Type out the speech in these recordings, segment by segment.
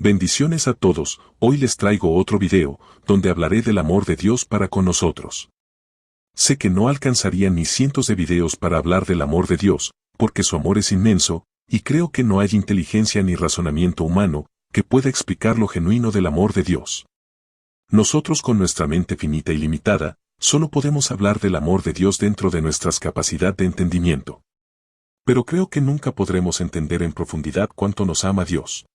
Bendiciones a todos, hoy les traigo otro video, donde hablaré del amor de Dios para con nosotros. Sé que no alcanzarían ni cientos de videos para hablar del amor de Dios, porque su amor es inmenso, y creo que no hay inteligencia ni razonamiento humano que pueda explicar lo genuino del amor de Dios. Nosotros con nuestra mente finita y limitada, solo podemos hablar del amor de Dios dentro de nuestra capacidad de entendimiento. Pero creo que nunca podremos entender en profundidad cuánto nos ama Dios.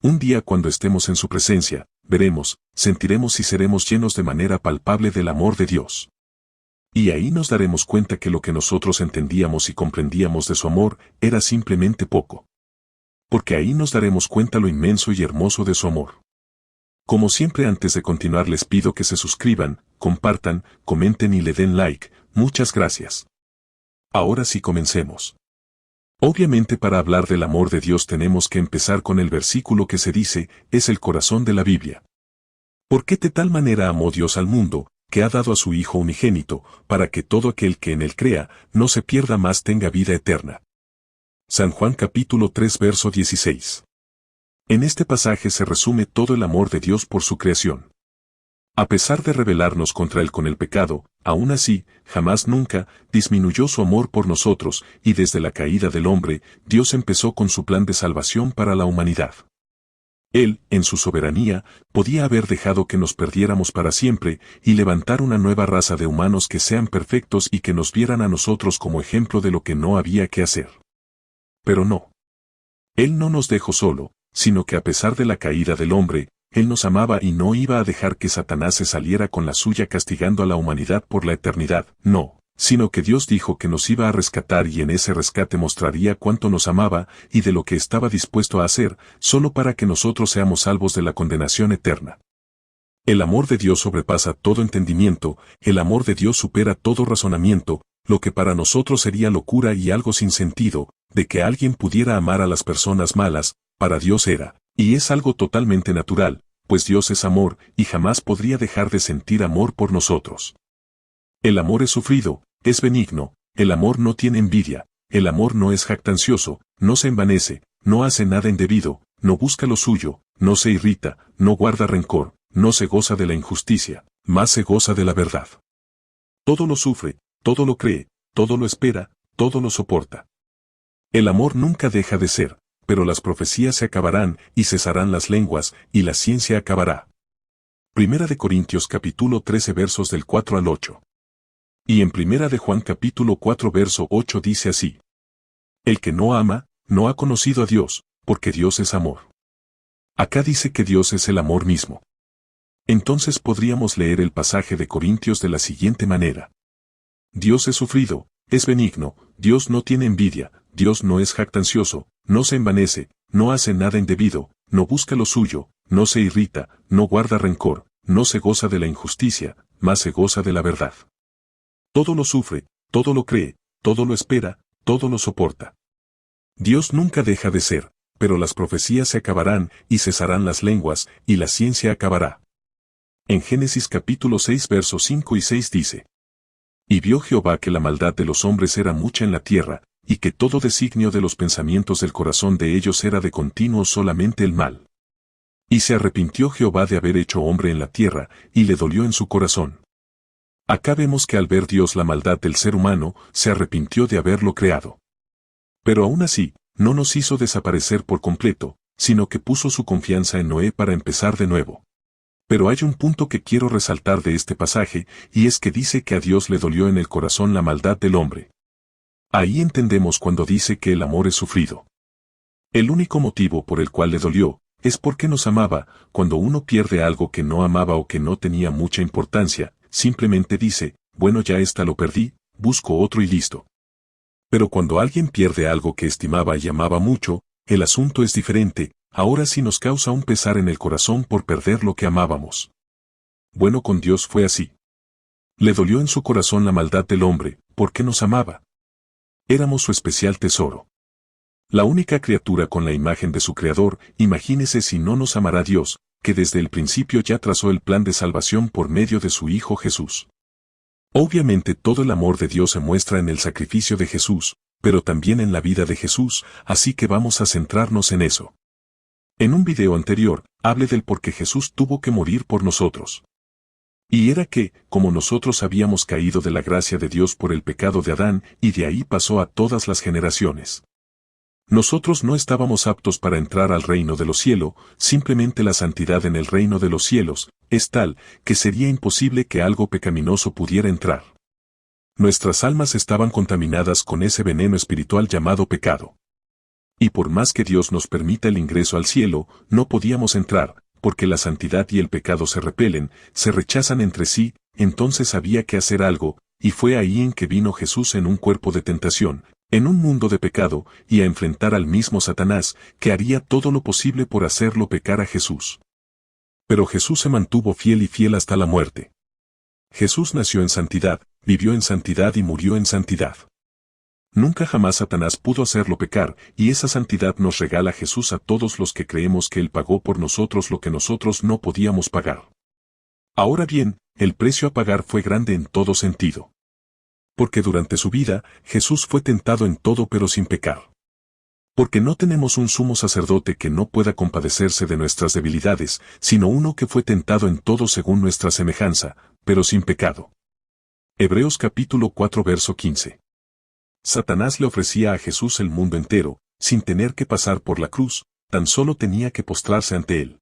Un día cuando estemos en su presencia, veremos, sentiremos y seremos llenos de manera palpable del amor de Dios. Y ahí nos daremos cuenta que lo que nosotros entendíamos y comprendíamos de su amor era simplemente poco. Porque ahí nos daremos cuenta lo inmenso y hermoso de su amor. Como siempre, antes de continuar les pido que se suscriban, compartan, comenten y le den like. Muchas gracias. Ahora sí comencemos. Obviamente para hablar del amor de Dios tenemos que empezar con el versículo que se dice, es el corazón de la Biblia. Porque de tal manera amó Dios al mundo, que ha dado a su Hijo unigénito, para que todo aquel que en él crea, no se pierda mas tenga vida eterna. San Juan capítulo 3 verso 16. En este pasaje se resume todo el amor de Dios por su creación. A pesar de rebelarnos contra Él con el pecado, aún así, jamás nunca, disminuyó su amor por nosotros, y desde la caída del hombre, Dios empezó con su plan de salvación para la humanidad. Él, en su soberanía, podía haber dejado que nos perdiéramos para siempre, y levantar una nueva raza de humanos que sean perfectos y que nos vieran a nosotros como ejemplo de lo que no había que hacer. Pero no. Él no nos dejó solo, sino que a pesar de la caída del hombre, Él nos amaba y no iba a dejar que Satanás se saliera con la suya castigando a la humanidad por la eternidad, no, sino que Dios dijo que nos iba a rescatar y en ese rescate mostraría cuánto nos amaba y de lo que estaba dispuesto a hacer, solo para que nosotros seamos salvos de la condenación eterna. El amor de Dios sobrepasa todo entendimiento, el amor de Dios supera todo razonamiento, lo que para nosotros sería locura y algo sin sentido, de que alguien pudiera amar a las personas malas, para Dios era, y es algo totalmente natural, pues Dios es amor y jamás podría dejar de sentir amor por nosotros. El amor es sufrido, es benigno, el amor no tiene envidia, el amor no es jactancioso, no se envanece, no hace nada indebido, no busca lo suyo, no se irrita, no guarda rencor, no se goza de la injusticia, más se goza de la verdad. Todo lo sufre, todo lo cree, todo lo espera, todo lo soporta. El amor nunca deja de ser, pero las profecías se acabarán y cesarán las lenguas y la ciencia acabará. Primera de Corintios capítulo 13 versos del 4 al 8. Y en Primera de Juan capítulo 4 verso 8 dice así: El que no ama, no ha conocido a Dios, porque Dios es amor. Acá dice que Dios es el amor mismo. Entonces podríamos leer el pasaje de Corintios de la siguiente manera. Dios es sufrido, es benigno, Dios no tiene envidia, Dios no es jactancioso, no se envanece, no hace nada indebido, no busca lo suyo, no se irrita, no guarda rencor, no se goza de la injusticia, más se goza de la verdad. Todo lo sufre, todo lo cree, todo lo espera, todo lo soporta. Dios nunca deja de ser, pero las profecías se acabarán y cesarán las lenguas, y la ciencia acabará. En Génesis capítulo 6 versos 5 y 6 dice: Y vio Jehová que la maldad de los hombres era mucha en la tierra, y que todo designio de los pensamientos del corazón de ellos era de continuo solamente el mal. Y se arrepintió Jehová de haber hecho hombre en la tierra, y le dolió en su corazón. Acá vemos que al ver Dios la maldad del ser humano, se arrepintió de haberlo creado. Pero aún así, no nos hizo desaparecer por completo, sino que puso su confianza en Noé para empezar de nuevo. Pero hay un punto que quiero resaltar de este pasaje, y es que dice que a Dios le dolió en el corazón la maldad del hombre. Ahí entendemos cuando dice que el amor es sufrido. El único motivo por el cual le dolió, es porque nos amaba. Cuando uno pierde algo que no amaba o que no tenía mucha importancia, simplemente dice, bueno, ya esta lo perdí, busco otro y listo. Pero cuando alguien pierde algo que estimaba y amaba mucho, el asunto es diferente, ahora sí nos causa un pesar en el corazón por perder lo que amábamos. Bueno, con Dios fue así. Le dolió en su corazón la maldad del hombre, porque nos amaba. Éramos su especial tesoro. La única criatura con la imagen de su Creador, imagínese si no nos amará Dios, que desde el principio ya trazó el plan de salvación por medio de su Hijo Jesús. Obviamente todo el amor de Dios se muestra en el sacrificio de Jesús, pero también en la vida de Jesús, así que vamos a centrarnos en eso. En un video anterior, hablé del por qué Jesús tuvo que morir por nosotros. Y era que, como nosotros habíamos caído de la gracia de Dios por el pecado de Adán, y de ahí pasó a todas las generaciones. Nosotros no estábamos aptos para entrar al reino de los cielos, simplemente la santidad en el reino de los cielos es tal que sería imposible que algo pecaminoso pudiera entrar. Nuestras almas estaban contaminadas con ese veneno espiritual llamado pecado. Y por más que Dios nos permita el ingreso al cielo, no podíamos entrar, porque la santidad y el pecado se repelen, se rechazan entre sí, entonces había que hacer algo, y fue ahí en que vino Jesús en un cuerpo de tentación, en un mundo de pecado, y a enfrentar al mismo Satanás, que haría todo lo posible por hacerlo pecar a Jesús. Pero Jesús se mantuvo fiel y fiel hasta la muerte. Jesús nació en santidad, vivió en santidad y murió en santidad. Nunca jamás Satanás pudo hacerlo pecar, y esa santidad nos regala Jesús a todos los que creemos que Él pagó por nosotros lo que nosotros no podíamos pagar. Ahora bien, el precio a pagar fue grande en todo sentido. Porque durante su vida, Jesús fue tentado en todo pero sin pecar. Porque no tenemos un sumo sacerdote que no pueda compadecerse de nuestras debilidades, sino uno que fue tentado en todo según nuestra semejanza, pero sin pecado. Hebreos capítulo 4 verso 15. Satanás le ofrecía a Jesús el mundo entero, sin tener que pasar por la cruz, tan solo tenía que postrarse ante él.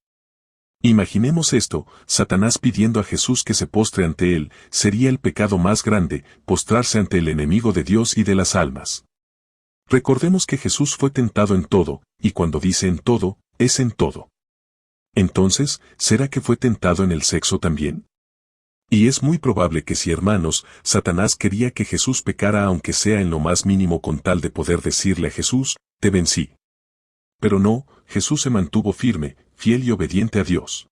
Imaginemos esto, Satanás pidiendo a Jesús que se postre ante él, sería el pecado más grande, postrarse ante el enemigo de Dios y de las almas. Recordemos que Jesús fue tentado en todo, y cuando dice en todo, es en todo. Entonces, ¿será que fue tentado en el sexo también? Y es muy probable que sí, hermanos, Satanás quería que Jesús pecara aunque sea en lo más mínimo con tal de poder decirle a Jesús, te vencí. Pero no, Jesús se mantuvo firme, fiel y obediente a Dios.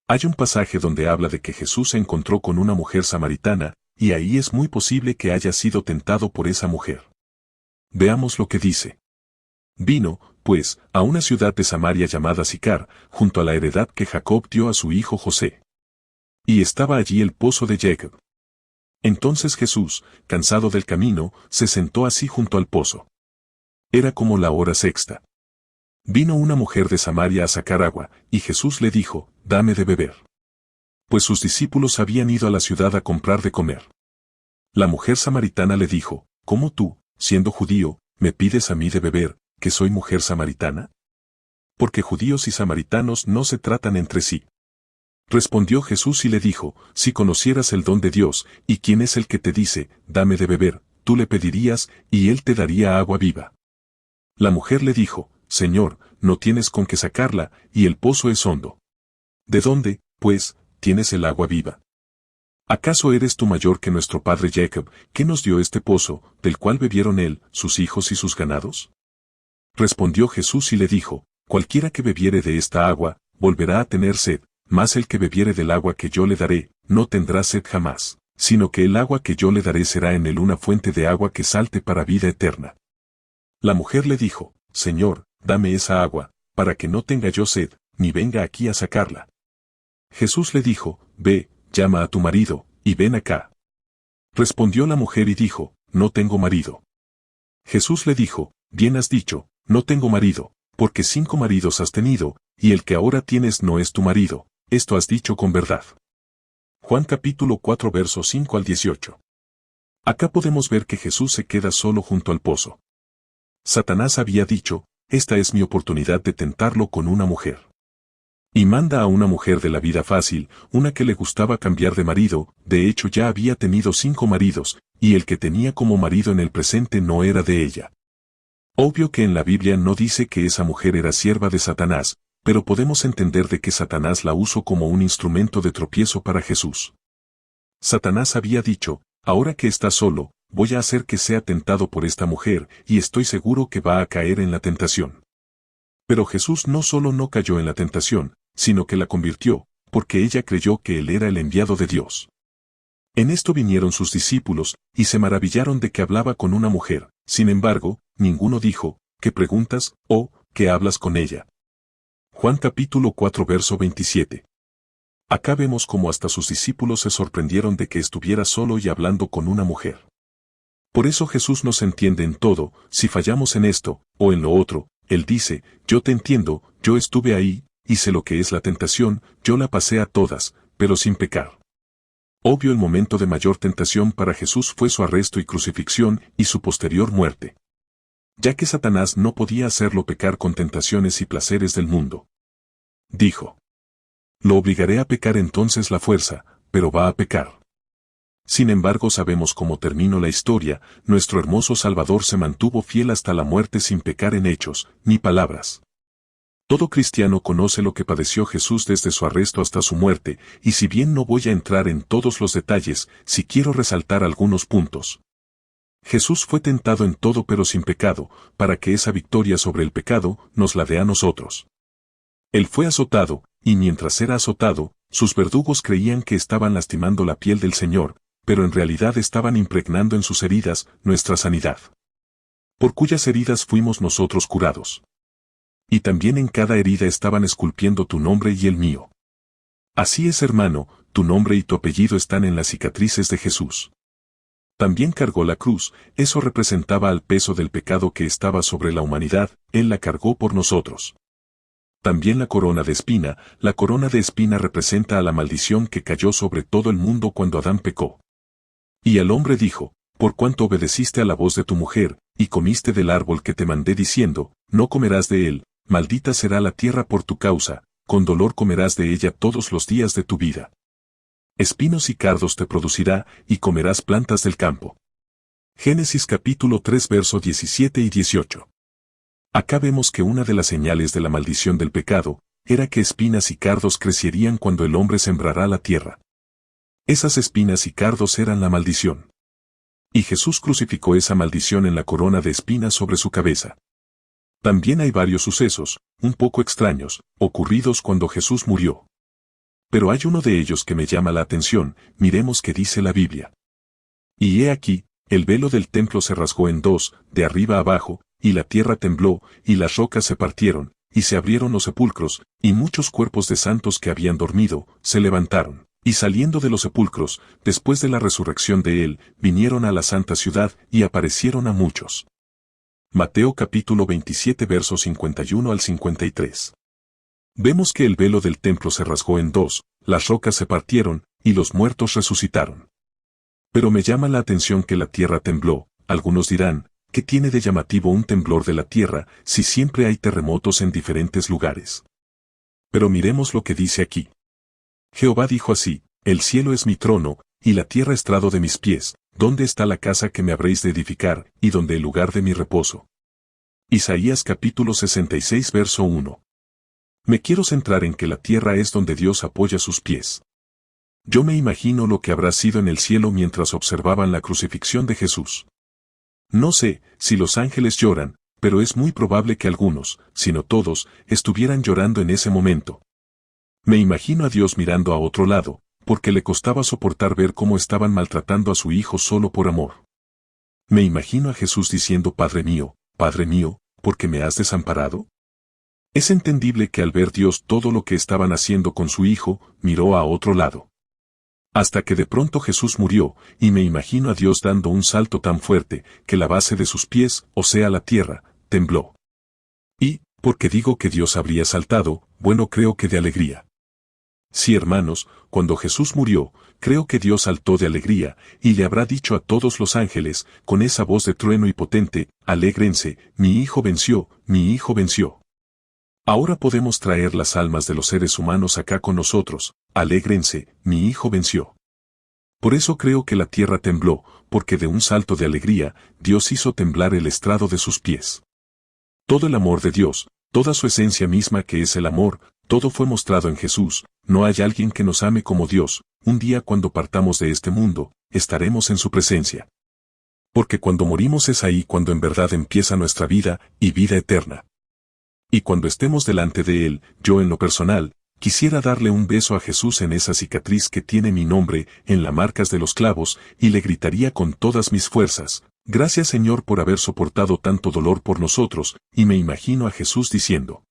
Hay un pasaje donde habla de que Jesús se encontró con una mujer samaritana, y ahí es muy posible que haya sido tentado por esa mujer. Veamos lo que dice. Vino, pues, a una ciudad de Samaria llamada Sicar, junto a la heredad que Jacob dio a su hijo José. Y estaba allí el pozo de Jacob. Entonces Jesús, cansado del camino, se sentó así junto al pozo. Era como la hora sexta. Vino una mujer de Samaria a sacar agua, y Jesús le dijo, dame de beber. Pues sus discípulos habían ido a la ciudad a comprar de comer. La mujer samaritana le dijo, ¿cómo tú, siendo judío, me pides a mí de beber, que soy mujer samaritana? Porque judíos y samaritanos no se tratan entre sí. Respondió Jesús y le dijo, si conocieras el don de Dios, y quién es el que te dice, dame de beber, tú le pedirías, y él te daría agua viva. La mujer le dijo, Señor, no tienes con qué sacarla, y el pozo es hondo. ¿De dónde, pues, tienes el agua viva? ¿Acaso eres tú mayor que nuestro padre Jacob, que nos dio este pozo, del cual bebieron él, sus hijos y sus ganados? Respondió Jesús y le dijo, cualquiera que bebiere de esta agua, volverá a tener sed, mas el que bebiere del agua que yo le daré, no tendrá sed jamás, sino que el agua que yo le daré será en él una fuente de agua que salte para vida eterna. La mujer le dijo, Señor, dame esa agua, para que no tenga yo sed, ni venga aquí a sacarla. Jesús le dijo, ve, llama a tu marido, y ven acá. Respondió la mujer y dijo, no tengo marido. Jesús le dijo, bien has dicho, no tengo marido, porque 5 maridos has tenido, y el que ahora tienes no es tu marido, esto has dicho con verdad. Juan capítulo 4 versos 5 al 18. Acá podemos ver que Jesús se queda solo junto al pozo. Satanás había dicho, esta es mi oportunidad de tentarlo con una mujer. Y manda a una mujer de la vida fácil, una que le gustaba cambiar de marido, de hecho ya había tenido 5 maridos, y el que tenía como marido en el presente no era de ella. Obvio que en la Biblia no dice que esa mujer era sierva de Satanás, pero podemos entender de que Satanás la usó como un instrumento de tropiezo para Jesús. Satanás había dicho, ahora que está solo, voy a hacer que sea tentado por esta mujer, y estoy seguro que va a caer en la tentación. Pero Jesús no solo no cayó en la tentación, sino que la convirtió, porque ella creyó que él era el enviado de Dios. En esto vinieron sus discípulos, y se maravillaron de que hablaba con una mujer, sin embargo, ninguno dijo, ¿qué preguntas, o, qué hablas con ella? Juan capítulo 4 verso 27. Acá vemos cómo hasta sus discípulos se sorprendieron de que estuviera solo y hablando con una mujer. Por eso Jesús nos entiende en todo, si fallamos en esto, o en lo otro, Él dice, yo te entiendo, yo estuve ahí, y sé lo que es la tentación, yo la pasé a todas, pero sin pecar. Obvio, el momento de mayor tentación para Jesús fue su arresto y crucifixión y su posterior muerte. Ya que Satanás no podía hacerlo pecar con tentaciones y placeres del mundo. Dijo: lo obligaré a pecar entonces la fuerza, pero va a pecar. Sin embargo, sabemos cómo terminó la historia, nuestro hermoso Salvador se mantuvo fiel hasta la muerte sin pecar en hechos, ni palabras. Todo cristiano conoce lo que padeció Jesús desde su arresto hasta su muerte, y si bien no voy a entrar en todos los detalles, sí quiero resaltar algunos puntos. Jesús fue tentado en todo pero sin pecado, para que esa victoria sobre el pecado nos la dé a nosotros. Él fue azotado, y mientras era azotado, sus verdugos creían que estaban lastimando la piel del Señor, pero en realidad estaban impregnando en sus heridas nuestra sanidad. Por cuyas heridas fuimos nosotros curados. Y también en cada herida estaban esculpiendo tu nombre y el mío. Así es, hermano, tu nombre y tu apellido están en las cicatrices de Jesús. También cargó la cruz, eso representaba al peso del pecado que estaba sobre la humanidad, Él la cargó por nosotros. También la corona de espina representa a la maldición que cayó sobre todo el mundo cuando Adán pecó. Y al hombre dijo: por cuanto obedeciste a la voz de tu mujer, y comiste del árbol que te mandé diciendo, no comerás de él, maldita será la tierra por tu causa, con dolor comerás de ella todos los días de tu vida. Espinos y cardos te producirá, y comerás plantas del campo. Génesis capítulo 3 versos 17 y 18. Acá vemos que una de las señales de la maldición del pecado, era que espinas y cardos crecerían cuando el hombre sembrará la tierra. Esas espinas y cardos eran la maldición. Y Jesús crucificó esa maldición en la corona de espinas sobre su cabeza. También hay varios sucesos, un poco extraños, ocurridos cuando Jesús murió. Pero hay uno de ellos que me llama la atención, miremos qué dice la Biblia. Y he aquí, el velo del templo se rasgó en dos, de arriba abajo, y la tierra tembló, y las rocas se partieron, y se abrieron los sepulcros, y muchos cuerpos de santos que habían dormido, se levantaron, y saliendo de los sepulcros, después de la resurrección de él, vinieron a la santa ciudad, y aparecieron a muchos. Mateo capítulo 27 versos 51 al 53. Vemos que el velo del templo se rasgó en dos, las rocas se partieron, y los muertos resucitaron. Pero me llama la atención que la tierra tembló. Algunos dirán: ¿qué tiene de llamativo un temblor de la tierra, si siempre hay terremotos en diferentes lugares? Pero miremos lo que dice aquí. Jehová dijo así: el cielo es mi trono, y la tierra estrado de mis pies, ¿dónde está la casa que me habréis de edificar, y dónde el lugar de mi reposo? Isaías capítulo 66 verso 1. Me quiero centrar en que la tierra es donde Dios apoya sus pies. Yo me imagino lo que habrá sido en el cielo mientras observaban la crucifixión de Jesús. No sé si los ángeles lloran, pero es muy probable que algunos, si no todos, estuvieran llorando en ese momento. Me imagino a Dios mirando a otro lado, porque le costaba soportar ver cómo estaban maltratando a su hijo solo por amor. Me imagino a Jesús diciendo: Padre mío, ¿por qué me has desamparado? Es entendible que al ver Dios todo lo que estaban haciendo con su hijo, miró a otro lado. Hasta que de pronto Jesús murió, y me imagino a Dios dando un salto tan fuerte, que la base de sus pies, o sea la tierra, tembló. Y, porque digo que Dios habría saltado, bueno, creo que de alegría. Sí, hermanos, cuando Jesús murió, creo que Dios saltó de alegría, y le habrá dicho a todos los ángeles, con esa voz de trueno y potente: alégrense, mi hijo venció, mi hijo venció. Ahora podemos traer las almas de los seres humanos acá con nosotros: alégrense, mi hijo venció. Por eso creo que la tierra tembló, porque de un salto de alegría, Dios hizo temblar el estrado de sus pies. Todo el amor de Dios, toda su esencia misma que es el amor, todo fue mostrado en Jesús. No hay alguien que nos ame como Dios. Un día cuando partamos de este mundo, estaremos en su presencia. Porque cuando morimos es ahí cuando en verdad empieza nuestra vida, y vida eterna. Y cuando estemos delante de Él, yo en lo personal, quisiera darle un beso a Jesús en esa cicatriz que tiene mi nombre, en las marcas de los clavos, y le gritaría con todas mis fuerzas: gracias Señor por haber soportado tanto dolor por nosotros, y me imagino a Jesús diciendo: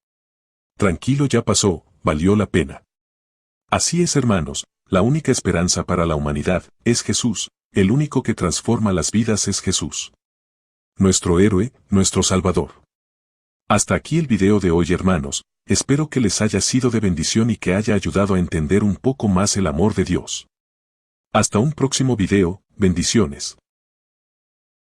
tranquilo, ya pasó, valió la pena. Así es, hermanos, la única esperanza para la humanidad es Jesús, el único que transforma las vidas es Jesús. Nuestro héroe, nuestro Salvador. Hasta aquí el video de hoy, hermanos. Espero que les haya sido de bendición y que haya ayudado a entender un poco más el amor de Dios. Hasta un próximo video, bendiciones.